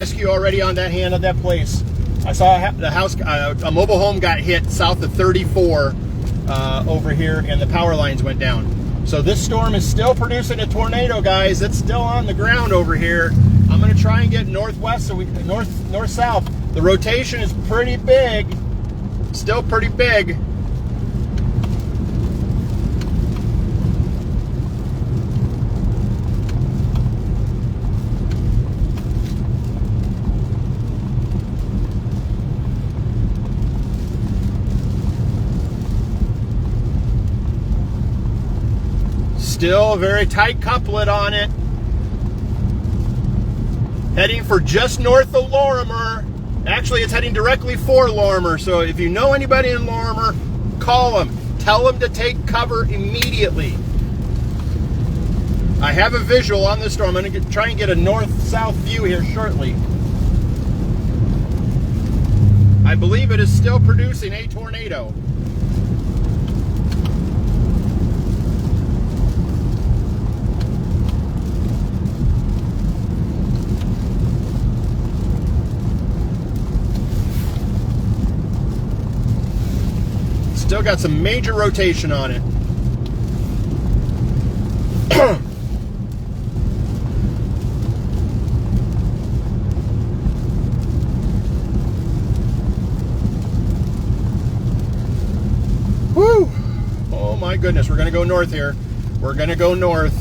rescue already on that hand of that place. I saw the house, a mobile home got hit south of 34 over here, and the power lines went down. So this storm is still producing a tornado, guys. It's still on the ground over here. I'm going to try and get northwest, so north-south. The rotation is pretty big, still pretty big. Still a very tight couplet on it. Heading for just north of Lorimer. Actually, it's heading directly for Lorimer. So if you know anybody in Lorimer, call them. Tell them to take cover immediately. I have a visual on this storm. I'm going to try and get a north-south view here shortly. I believe it is still producing a tornado. Still got some major rotation on it. Woo! Oh my goodness, we're gonna go north here. We're gonna go north.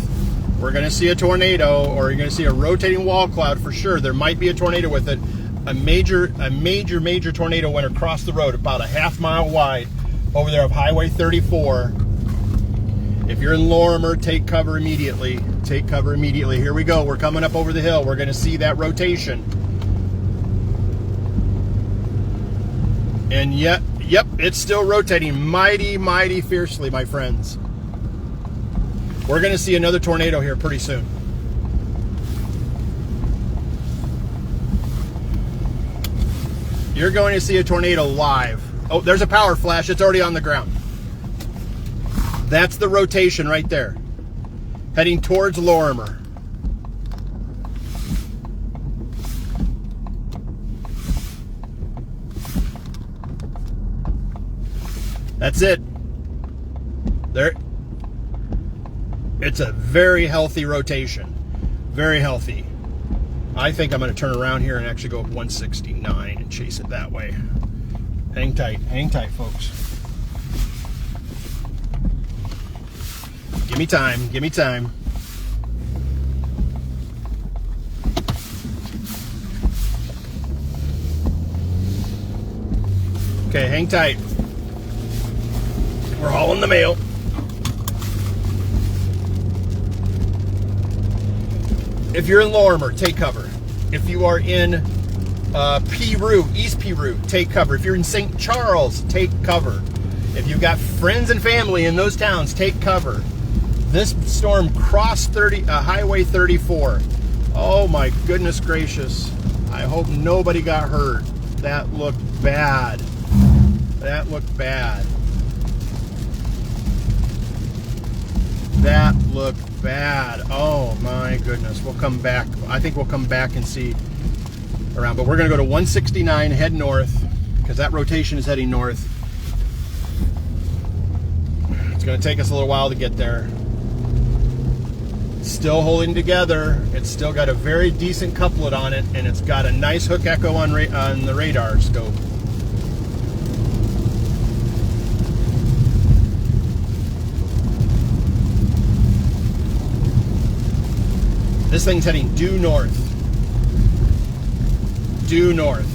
We're gonna see a tornado, or you're gonna see a rotating wall cloud for sure. There might be a tornado with it. A major tornado went across the road, about a half-mile wide, over there of Highway 34. If you're in Lorimer, take cover immediately. Take cover immediately. Here we go. We're coming up over the hill. We're going to see that rotation. And yep, it's still rotating mighty, mighty fiercely, my friends. We're going to see another tornado here pretty soon. You're going to see a tornado live. Oh, there's a power flash. It's already on the ground. That's the rotation right there. Heading towards Lorimer. That's it. There. It's a very healthy rotation. Very healthy. I think I'm going to turn around here and actually go up 169 and chase it that way. Hang tight, folks. Give me time, give me time. Okay, hang tight. We're hauling the mail. If you're in Lorimer, take cover. If you are in Peru, East Peru, take cover. If you're in St. Charles, take cover. If you've got friends and family in those towns, take cover. This storm crossed Highway 34. Oh my goodness gracious. I hope nobody got hurt. That looked bad. That looked bad. That looked bad. Oh my goodness. We'll come back. I think we'll come back and see around, but we're going to go to 169, head north, because that rotation is heading north. It's going to take us a little while to get there. Still holding together. It's still got a very decent couplet on it, and it's got a nice hook echo on the radar scope. This thing's heading due north. Due north.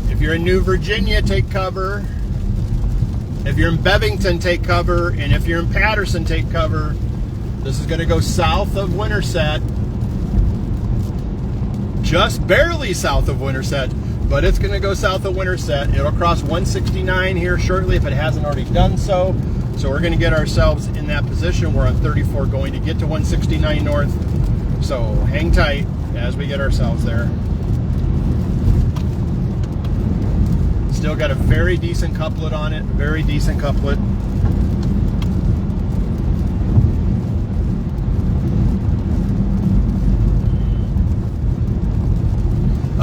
If you're in New Virginia, take cover. If you're in Bevington, take cover, and if you're in Patterson, take cover. This is going to go south of Winterset. Just barely south of Winterset, but it's going to go south of Winterset. It'll cross 169 here shortly if it hasn't already done so. So we're going to get ourselves in that position. We're on 34 going to get to 169 north. So hang tight as we get ourselves there. Still got a very decent couplet on it. Very decent couplet.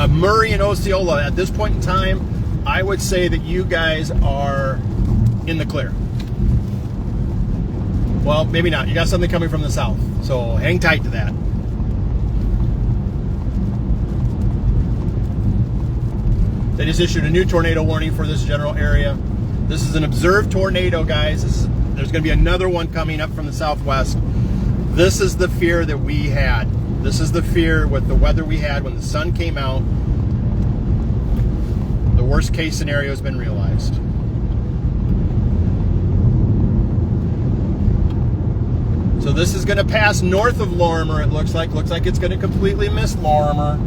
Murray and Osceola, at this point in time, I would say that you guys are in the clear. Well, maybe not. You got something coming from the south. So hang tight to that. They just issued a new tornado warning for this general area. This is an observed tornado, guys. There's going to be another one coming up from the southwest. This is the fear that we had. This is the fear with the weather we had when the sun came out. The worst case scenario has been realized. So this is going to pass north of Lorimer, it looks like. Looks like it's going to completely miss Lorimer.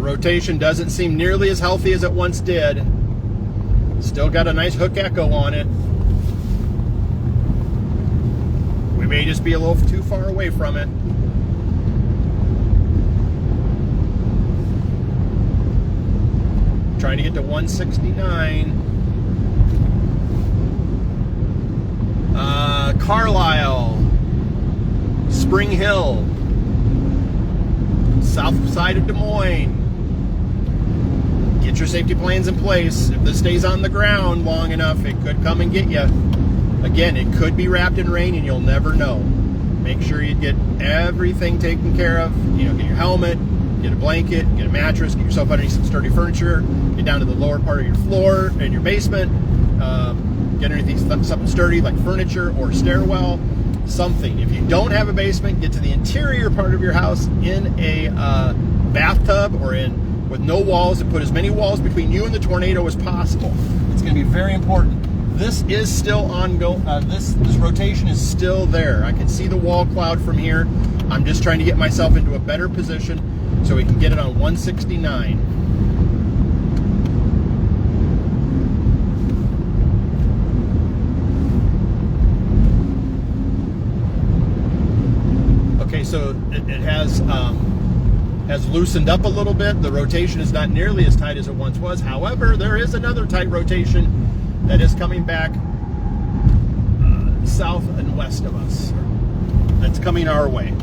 Rotation doesn't seem nearly as healthy as it once did. Still got a nice hook echo on it. We may just be a little too far away from it. Trying to get to 169. Carlisle, Spring Hill, south side of Des Moines. Get your safety plans in place. If this stays on the ground long enough, it could come and get you. Again, it could be wrapped in rain and you'll never know. Make sure you get everything taken care of. You know, get your helmet, get a blanket, get a mattress, get yourself underneath some sturdy furniture, get down to the lower part of your floor in your basement, get underneath something sturdy like furniture or stairwell, something. If you don't have a basement, get to the interior part of your house in a bathtub or with no walls, and put as many walls between you and the tornado as possible. It's going to be very important. This is still ongoing. This rotation is still there. I can see the wall cloud from here. I'm just trying to get myself into a better position so we can get it on 169. Okay, so it has loosened up a little bit. The rotation is not nearly as tight as it once was. However, there is another tight rotation that is coming back south and west of us. That's coming our way.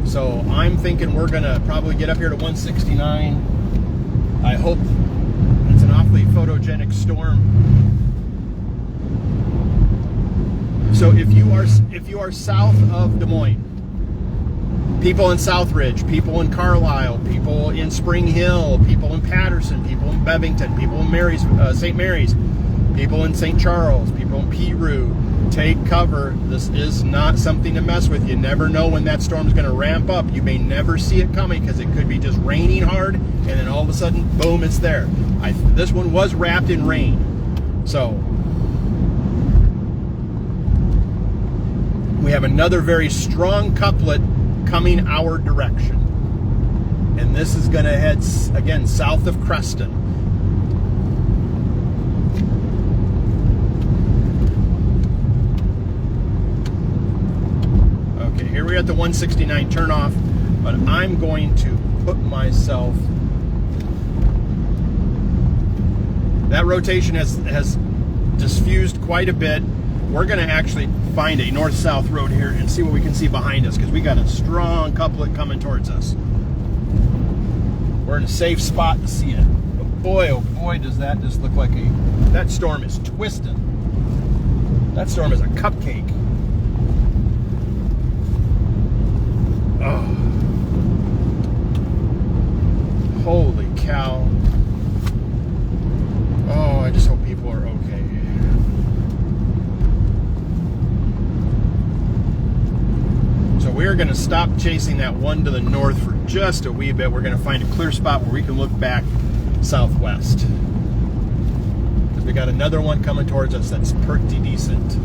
So I'm thinking we're gonna probably get up here to 169. I hope it's an awfully photogenic storm. So if you are south of Des Moines, people in Southridge, people in Carlisle, people in Spring Hill, people in Patterson, people in Bevington, people in St. Mary's, people in St. Charles, people in Peru, take cover. This is not something to mess with. You never know when that storm's going to ramp up. You may never see it coming because it could be just raining hard and then all of a sudden, boom, it's there. This one was wrapped in rain. So we have another very strong couplet coming our direction. And this is going to head, again, south of Creston. Okay, here we're at the 169 turnoff, but I'm going to put myself... That rotation has diffused quite a bit. We're going to actually find a north-south road here and see what we can see behind us because we got a strong couplet coming towards us. We're in a safe spot to see it. But boy, oh boy, does that just look like that storm is twisting. That storm is a cupcake. Oh. cow. Oh, I just hope people are okay. So we're going to stop chasing that one to the north for just a wee bit. We're going to find a clear spot where we can look back southwest. Because we got another one coming towards us that's pretty decent.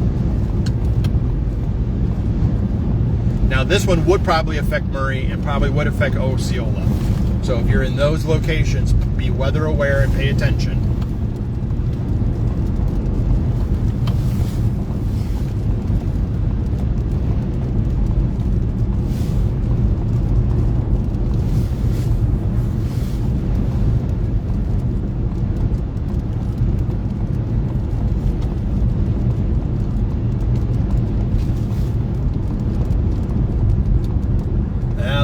Now this one would probably affect Murray and probably would affect Osceola. So if you're in those locations, be weather aware and pay attention.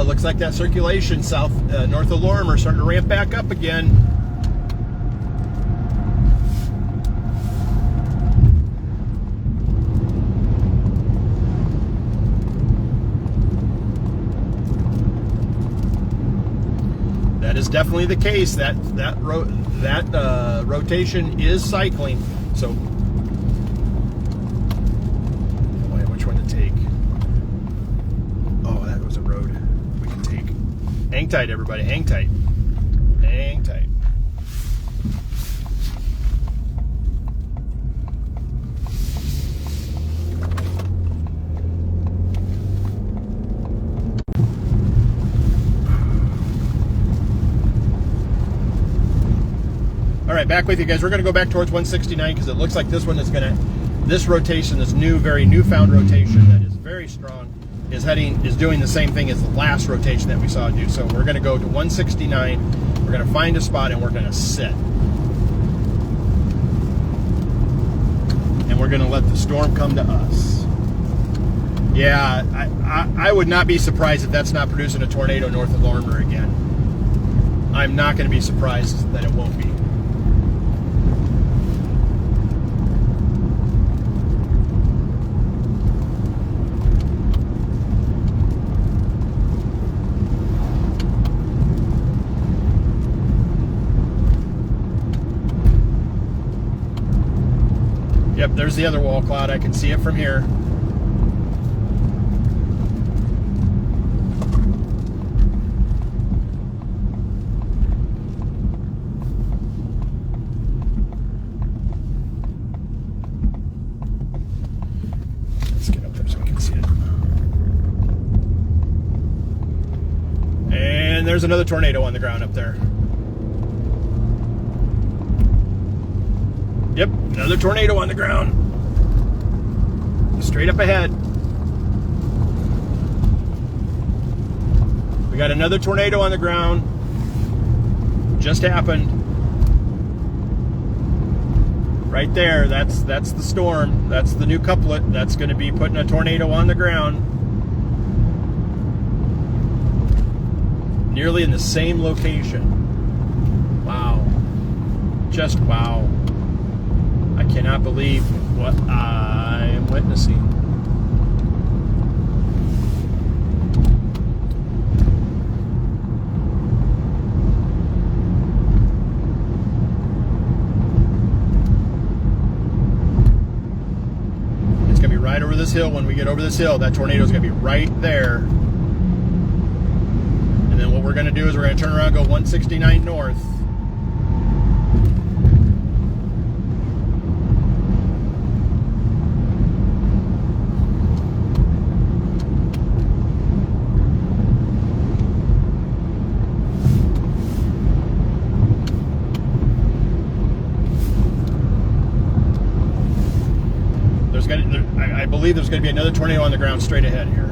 Looks like that circulation north of Lorimer starting to ramp back up again. That is definitely the case. That rotation is cycling. So, which one to take? Oh, that was a road. Hang tight, everybody. Hang tight. Hang tight. All right, back with you guys. We're going to go back towards 169 because it looks like this one is going to, this rotation, this very newfound rotation that is very strong, is doing the same thing as the last rotation that we saw do. So we're going to go to 169. We're going to find a spot and we're going to sit. And we're going to let the storm come to us. Yeah, I would not be surprised if that's not producing a tornado north of Lorimer again. I'm not going to be surprised that it won't be. Yep, there's the other wall cloud. I can see it from here. Let's get up there so we can see it. And there's another tornado on the ground up there. Yep, another tornado on the ground. Straight up ahead. We got another tornado on the ground. Just happened. Right there, that's the storm. That's the new couplet. That's going to be putting a tornado on the ground. Nearly in the same location. Wow. Just wow. I cannot believe what I am witnessing. It's going to be right over this hill. When we get over this hill, that tornado is going to be right there. And then what we're going to do is we're going to turn around and go 169 north. I believe there's going to be another tornado on the ground straight ahead here.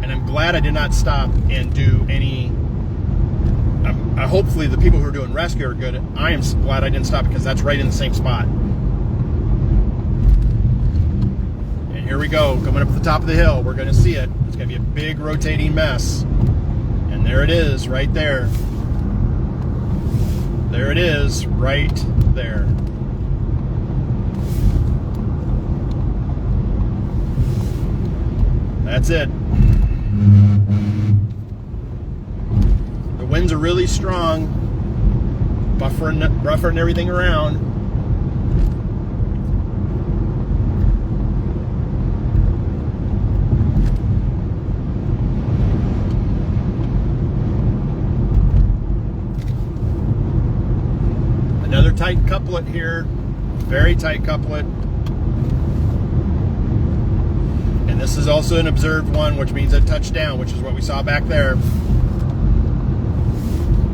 And I'm glad I did not stop and do any... hopefully the people who are doing rescue are good. I am glad I didn't stop because that's right in the same spot. And here we go, coming up at the top of the hill. We're going to see it. It's going to be a big rotating mess. And there it is, right there. There it is, right there. That's it. winds are really strong, buffering everything around. Another tight couplet here, very tight couplet. And this is also an observed one, which means a touchdown, which is what we saw back there.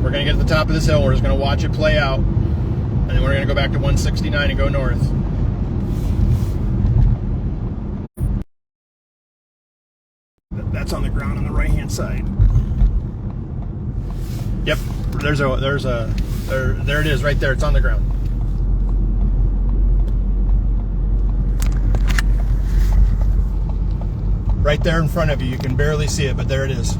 We're going to get to the top of this hill. We're just going to watch it play out. And then we're going to go back to 169 and go north. That's on the ground on the right-hand side. Yep, there it is right there. It's on the ground. Right there in front of you. You can barely see it, but there it is.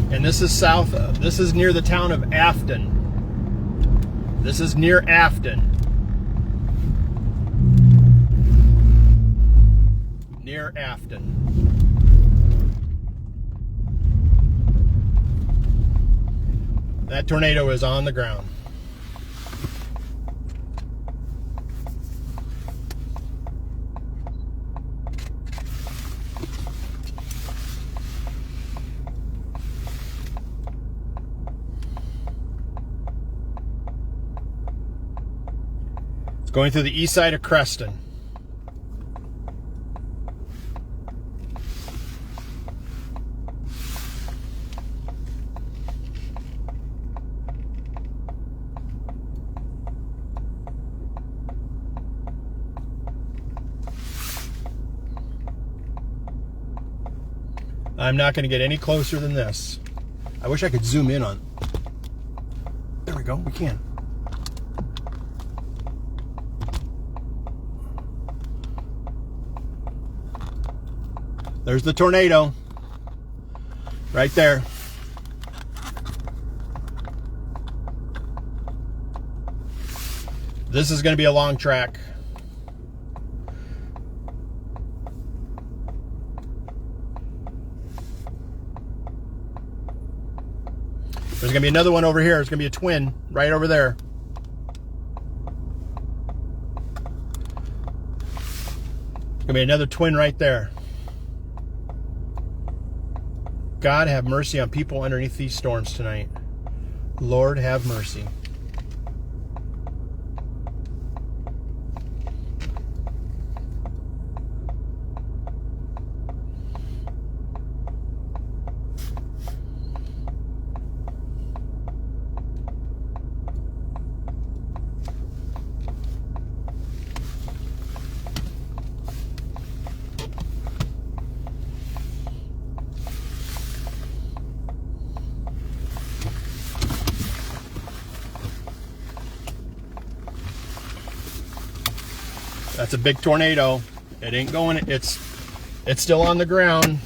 And this is this is near the town of Afton. This is near Afton. Near Afton. That tornado is on the ground. It's going through the east side of Creston. I'm not going to get any closer than this. I wish I could zoom in on. There we go. We can. There's the tornado. Right there. This is going to be a long track. There's going to be another one over here. There's going to be a twin right over there. There's going to be another twin right there. God have mercy on people underneath these storms tonight. Lord have mercy. That's a big tornado. It ain't going, it's still on the ground.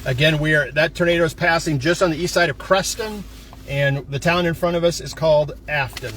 Again, that tornado is passing just on the east side of Creston, and the town in front of us is called Afton.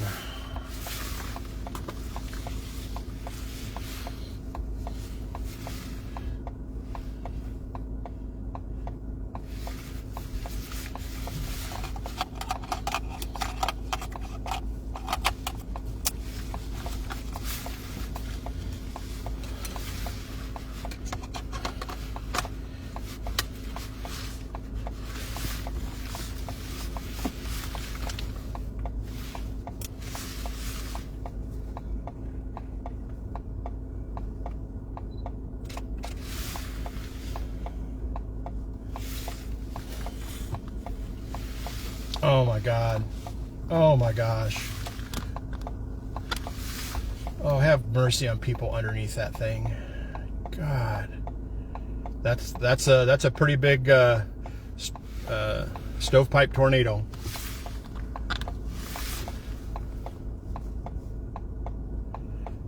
Oh my God. Oh my gosh. Oh, have mercy on people underneath that thing. God, that's a pretty big stovepipe tornado.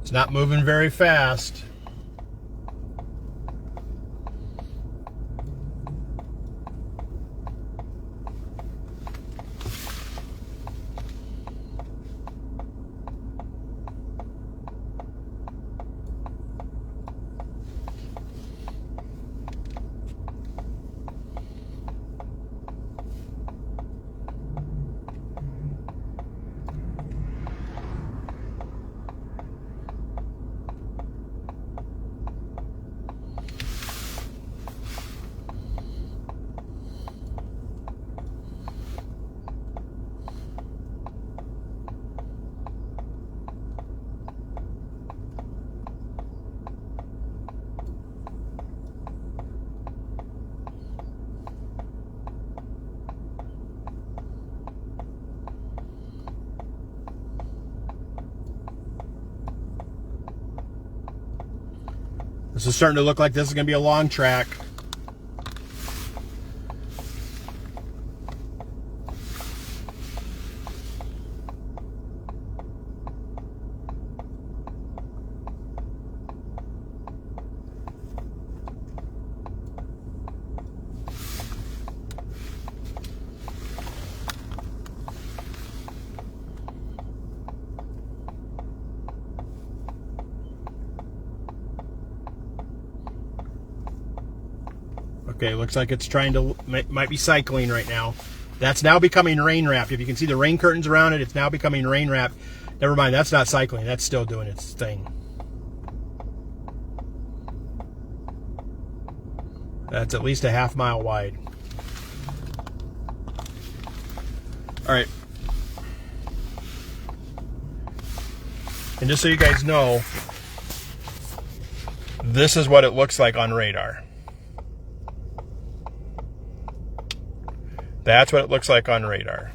It's not moving very fast. This is starting to look like this is going to be a long track. Okay, looks like it's trying to, might be cycling right now. That's now becoming rain wrapped. If you can see the rain curtains around it, it's now becoming rain wrapped. Never mind, that's not cycling. That's still doing its thing. That's at least a half mile wide. All right. And just so you guys know, this is what it looks like on radar. That's what it looks like on radar.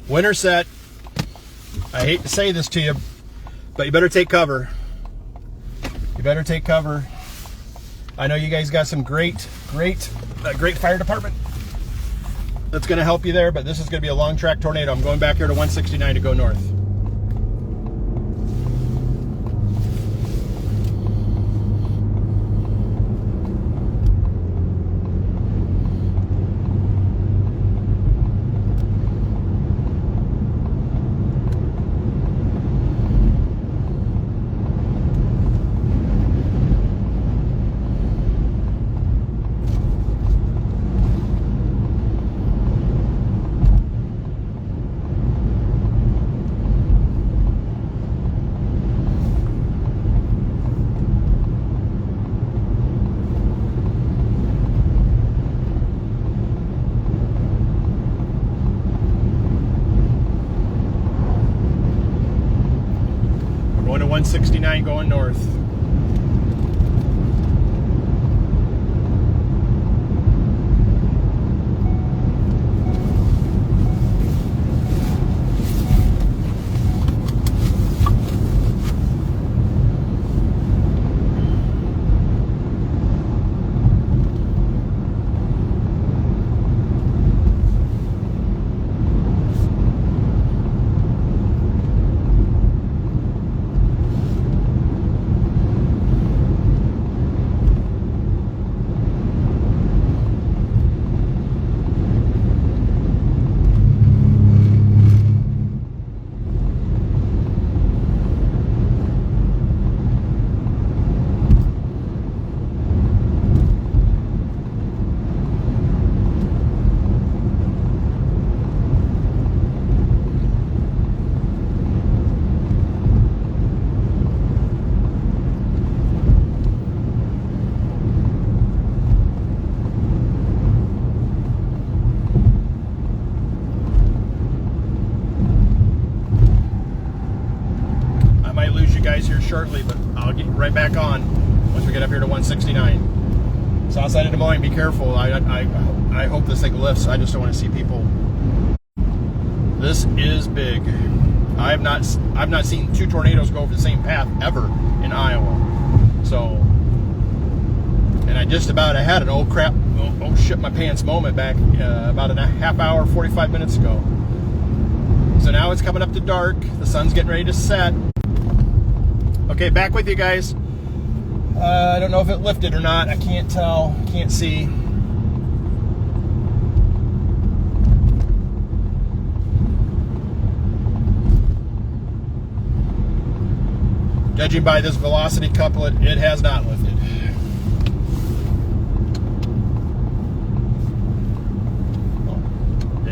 Winter set. I hate to say this to you, but you better take cover. You better take cover. I know you guys got some great fire department that's going to help you there, but this is going to be a long track tornado. I'm going back here to 169 to go north. Going to 169 going north. shortly, but I'll get right back on once we get up here to 169. South side of Des Moines, be careful. I hope this thing lifts. I just don't want to see people. This is big. I've not seen 2 tornadoes go over the same path ever in Iowa. So, and I just about had an oh crap, oh shit my pants moment back about a half hour, 45 minutes ago. So now it's coming up to dark. The sun's getting ready to set. Okay, back with you guys. I don't know if it lifted or not. I can't tell. Can't see. Judging by this velocity couplet, it has not lifted.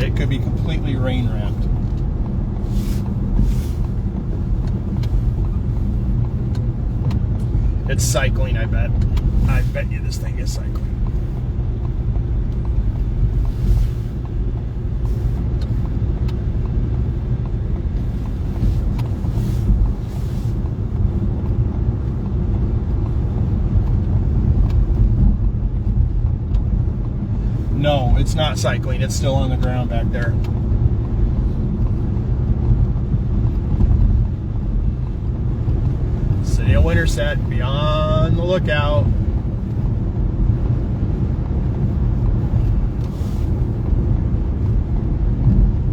It could be completely rain wrapped. It's cycling, I bet. I bet you this thing is cycling. No, it's not cycling. It's still on the ground back there. City of Winterset, be on the lookout.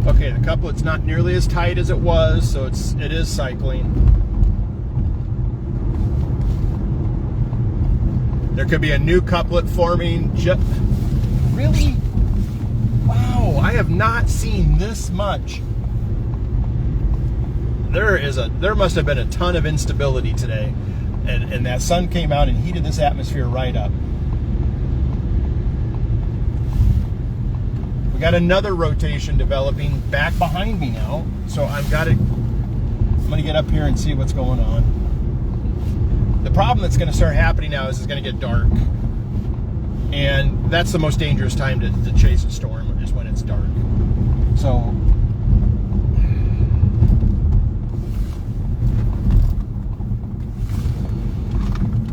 Okay, the couplet's not nearly as tight as it was, so it is cycling. There could be a new couplet forming. Really? Wow, I have not seen this much. There must have been a ton of instability today. And that sun came out and heated this atmosphere right up. We got another rotation developing back behind me now. So I'm gonna get up here and see what's going on. The problem that's gonna start happening now is it's gonna get dark. And that's the most dangerous time to chase a storm, is when it's dark. So,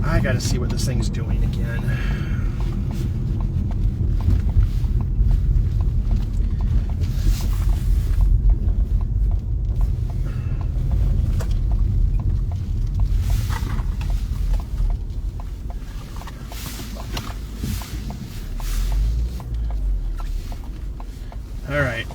I gotta see what this thing's doing again. All right.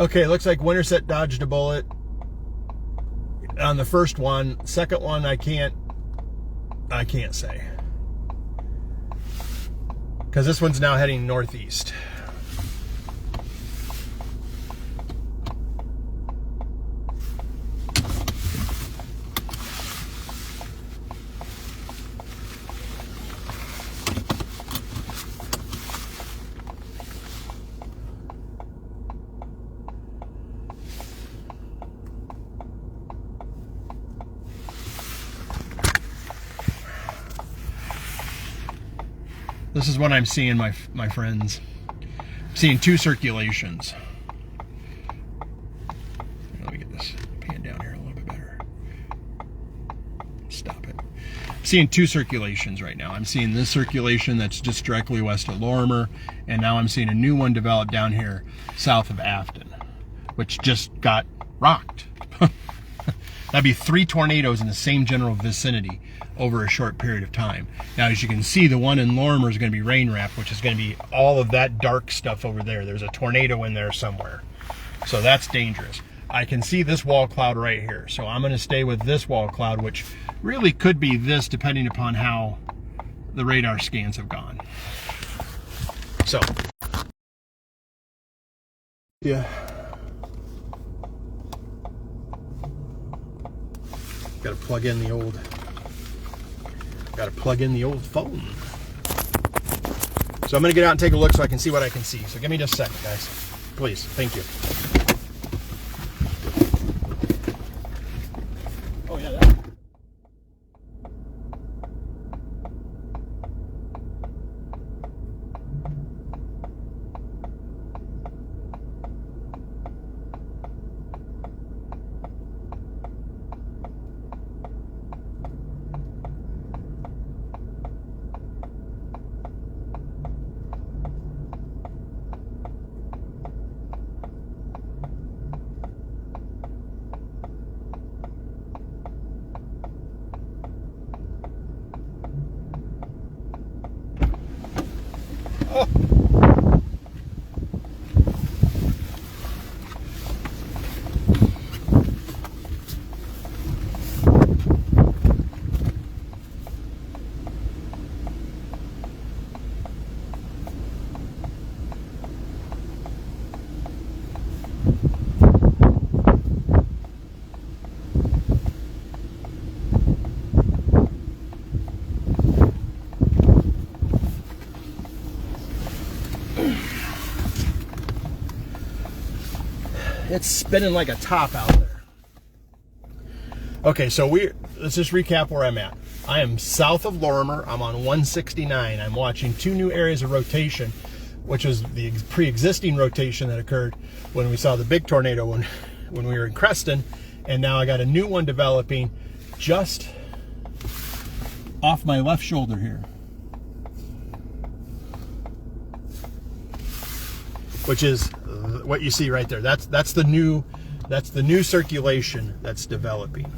Okay, looks like Winterset dodged a bullet on the first one. Second one, I can't say. Because this one's now heading northeast. This is what I'm seeing, my friends. I'm seeing 2 circulations. Let me get this pan down here a little bit better. Stop it. I'm seeing 2 circulations right now. I'm seeing this circulation that's just directly west of Lorimer, and now I'm seeing a new one develop down here south of Afton, which just got rocked. That'd be 3 tornadoes in the same general vicinity over a short period of time. Now, as you can see, the one in Lorimer is going to be rain wrapped, which is going to be all of that dark stuff over there. There's a tornado in there somewhere. So that's dangerous. I can see this wall cloud right here. So I'm going to stay with this wall cloud, which really could be this depending upon how the radar scans have gone. So, yeah. Got to plug in the old phone. So I'm going to get out and take a look so I can see what I can see. So give me just a second, guys. Please. Thank you. It's spinning like a top out there. Okay, so let's just recap where I'm at. I am south of Lorimer. I'm on 169. I'm watching two new areas of rotation, which was the pre-existing rotation that occurred when we saw the big tornado when we were in Creston. And now I got a new one developing just off my left shoulder here, which is what you see right there. That's the new circulation that's developing.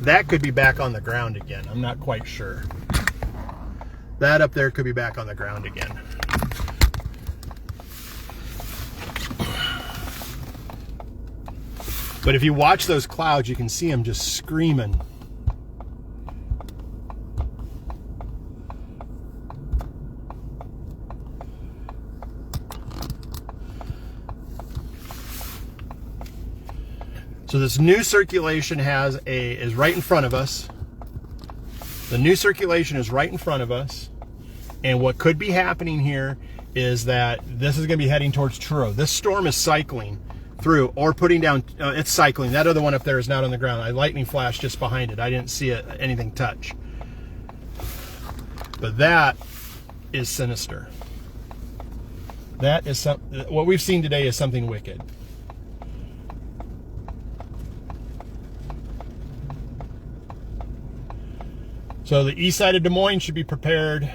That could be back on the ground again. I'm not quite sure. That up there could be back on the ground again. But if you watch those clouds, you can see them just screaming. So this new circulation is right in front of us. The new circulation is right in front of us. And what could be happening here is that this is going to be heading towards Truro. This storm is cycling through or putting down, it's cycling. That other one up there is not on the ground. I lightning flashed just behind it. I didn't see anything touch. But that is sinister. That is what we've seen today is something wicked. So the east side of Des Moines should be prepared.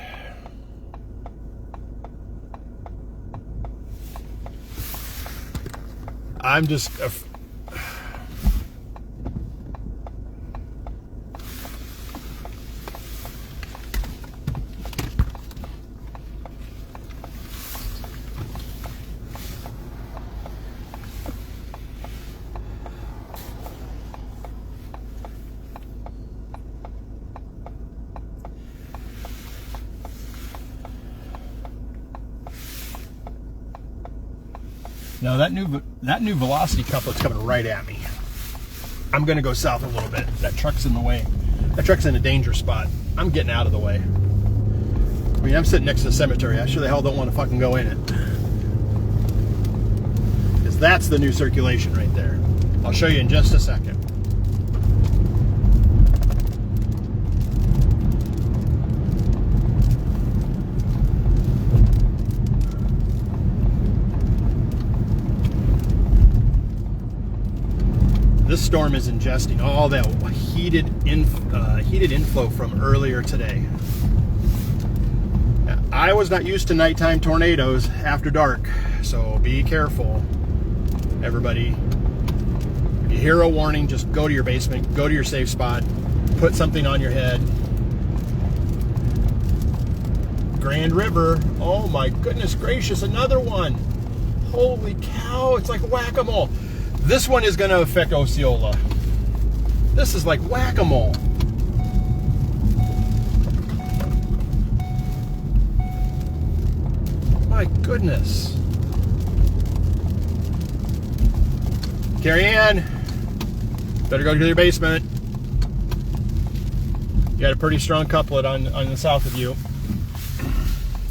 I'm just... Now that new velocity couplet's coming right at me. I'm gonna go south a little bit. That truck's in the way. That truck's in a danger spot. I'm getting out of the way. I mean, I'm sitting next to the cemetery. I sure the hell don't want to fucking go in it. Because that's the new circulation right there. I'll show you in just a second. This storm is ingesting all that heated inflow from earlier today. Now, I was not used to nighttime tornadoes after dark, so be careful, everybody. If you hear a warning, just go to your basement, go to your safe spot, put something on your head. Grand River, oh my goodness gracious, another one. Holy cow, it's like whack-a-mole. This one is going to affect Osceola. This is like whack-a-mole. My goodness. Carrie Ann, better go to your basement. You got a pretty strong couplet on the south of you.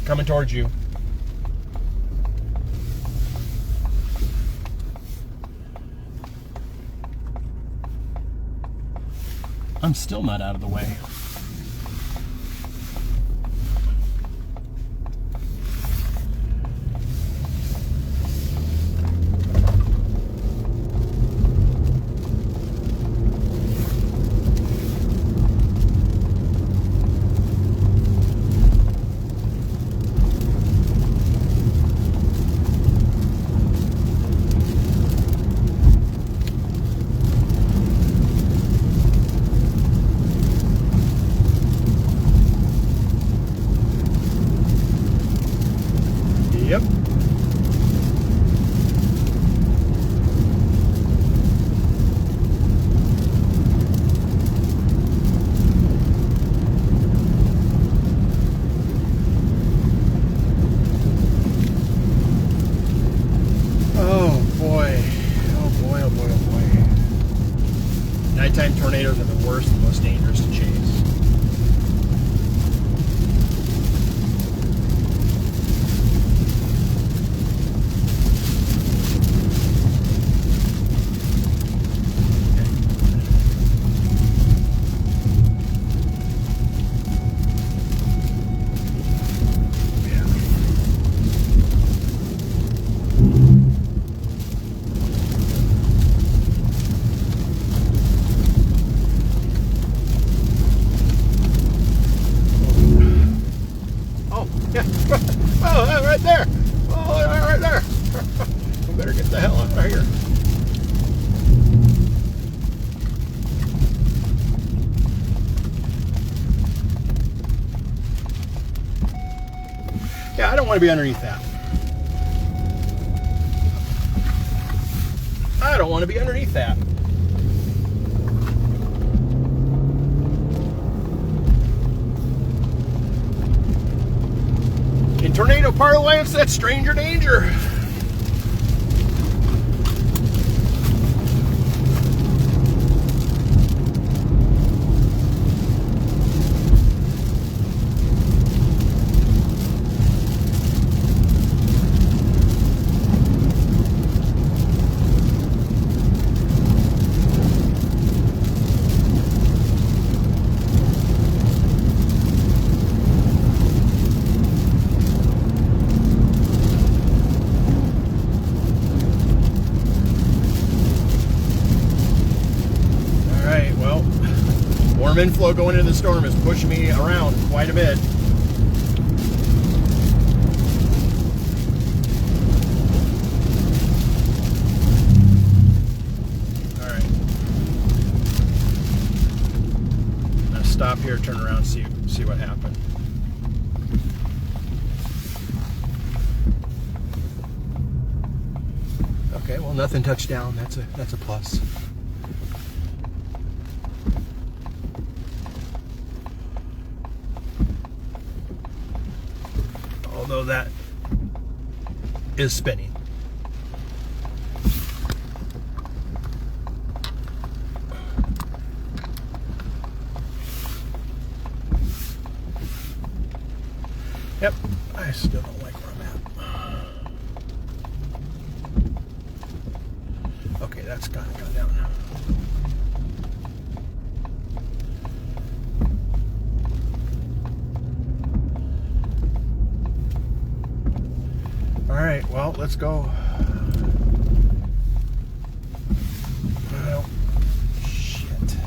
Coming towards you. I'm still not out of the way. Yep. Oh boy. Oh boy, oh boy, oh boy. Nighttime tornadoes are the worst and most dangerous to chase. Yeah, I don't want to be underneath that. I don't want to be underneath that. In tornado parlance, that's stranger danger. Inflow going into the storm is pushing me around quite a bit. All right. I'm gonna stop here, turn around, see what happened. Okay, well, nothing touched down. That's a plus. Although that is spinning. Yep, I still don't like where I'm at. Okay, that's gotta go down now. All right, well, let's go. Well, shit.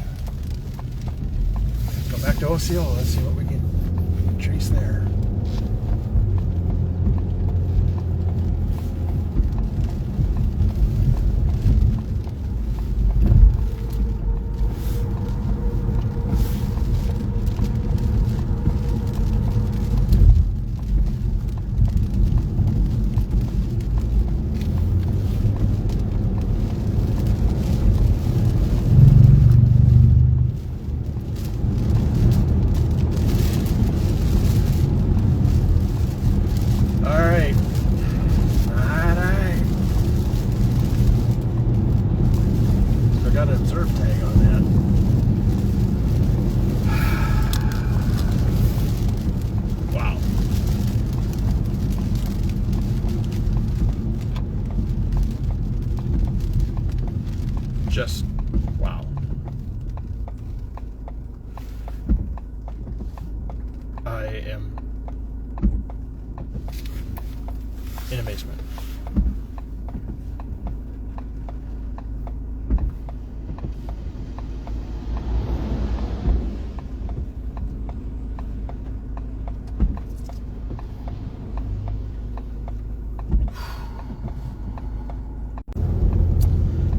Go back to Osceola. Let's see what we can trace there. Just wow. I am in amazement.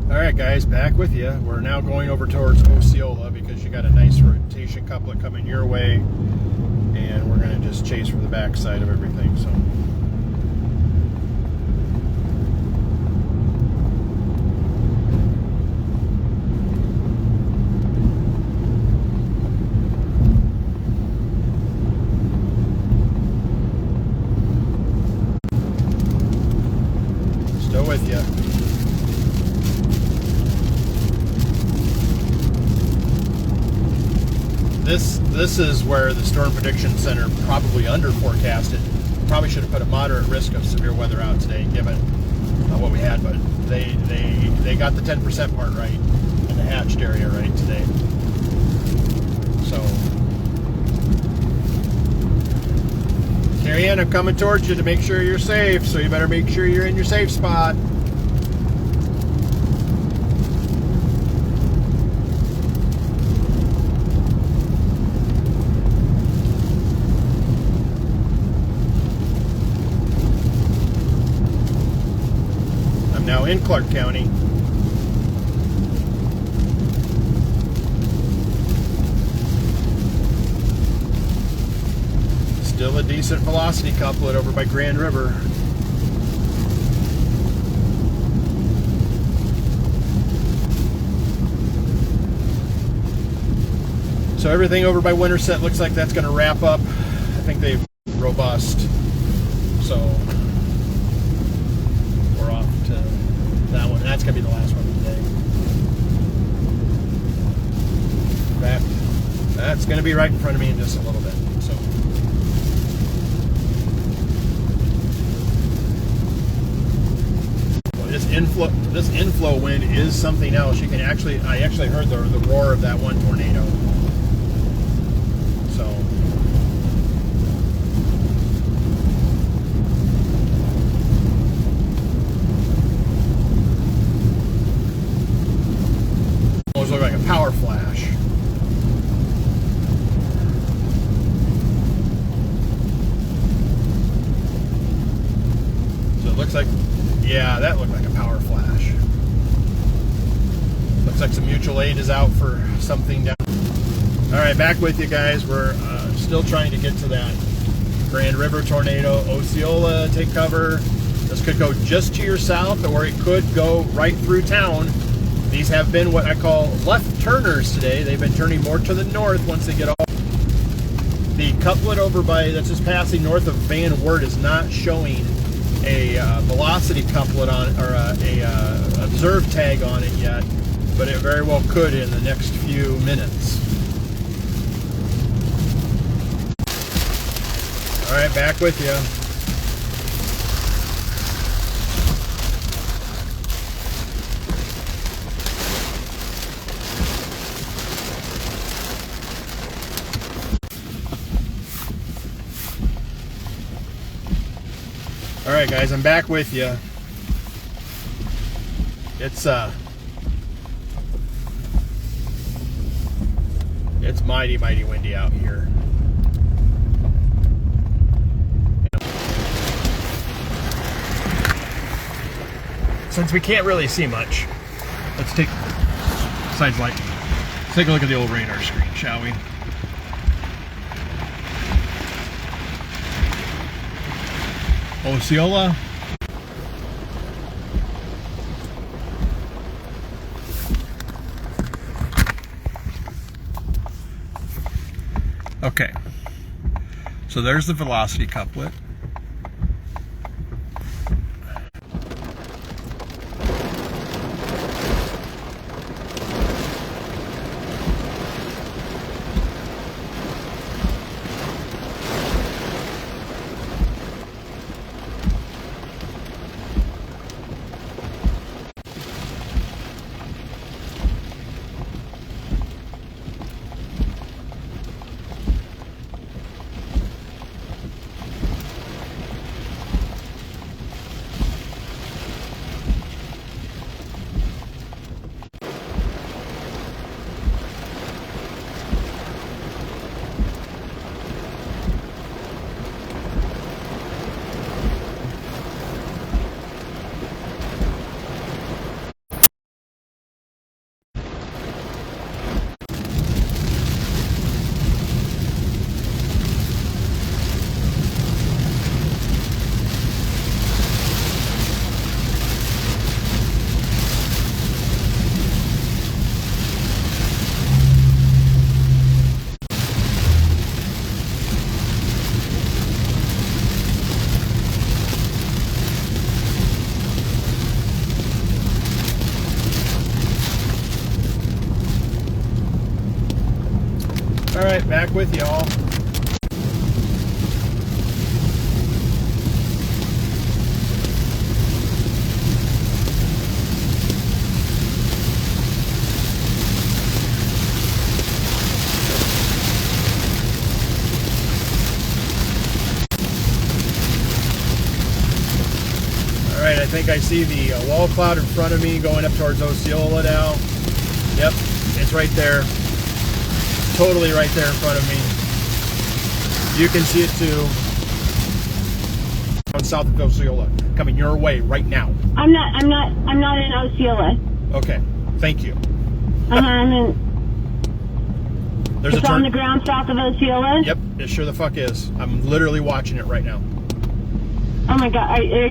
Alright guys, back with you. We're now going over towards Osceola because you got a nice rotation couplet coming your way, and we're going to just chase for the backside of everything. So still with you. This is where the Storm Prediction Center probably under forecasted. Probably should have put a moderate risk of severe weather out today, given what we had. But they got the 10% part right in the hatched area right today. So, Carrie Ann, I'm coming towards you to make sure you're safe. So you better make sure you're in your safe spot. Now in Clark County. Still a decent velocity couplet over by Grand River. So everything over by Winterset looks like that's going to wrap up. I think they've robust. So we're off to that one. That's going to be the last one today. That's going to be right in front of me in just a little bit. So this inflow wind is something else. You can actually, I actually heard the roar of that one tornado. So almost look like a power flash. So it looks like, yeah, that looked like a power flash. Looks like some mutual aid is out for something down. All right, back with you guys. We're still trying to get to that Grand River tornado. Osceola, take cover. This could go just to your south, or it could go right through town. These have been what I call left turners today. They've been turning more to the north once they get off. The couplet over by, that's just passing north of Van Wert, is not showing a velocity couplet on, or a observed tag on it yet, but it very well could in the next few minutes. All right, back with you. All right, guys, I'm back with you. It's mighty, mighty windy out here. Since we can't really see much, let's take besides light. Let's take a look at the old radar screen, shall we? Osceola. Okay, so there's the velocity couplet. All right, back with y'all. All right, I think I see the wall cloud in front of me going up towards Osceola now. Yep, it's right there. Totally right there in front of me. You can see it too. On south of Osceola, coming your way right now. I'm not in Osceola. Okay, thank you. I'm in. There's it's on the ground south of Osceola? Yep, it sure the fuck is. I'm literally watching it right now. Oh my God. Are you...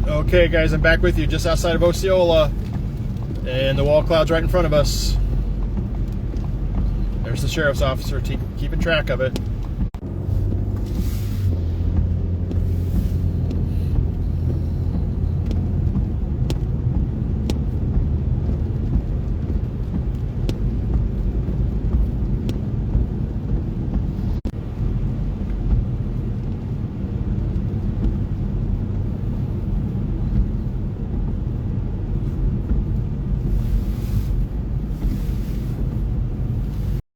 Okay, guys, I'm back with you just outside of Osceola. And the wall cloud's right in front of us. There's the sheriff's officer keeping track of it.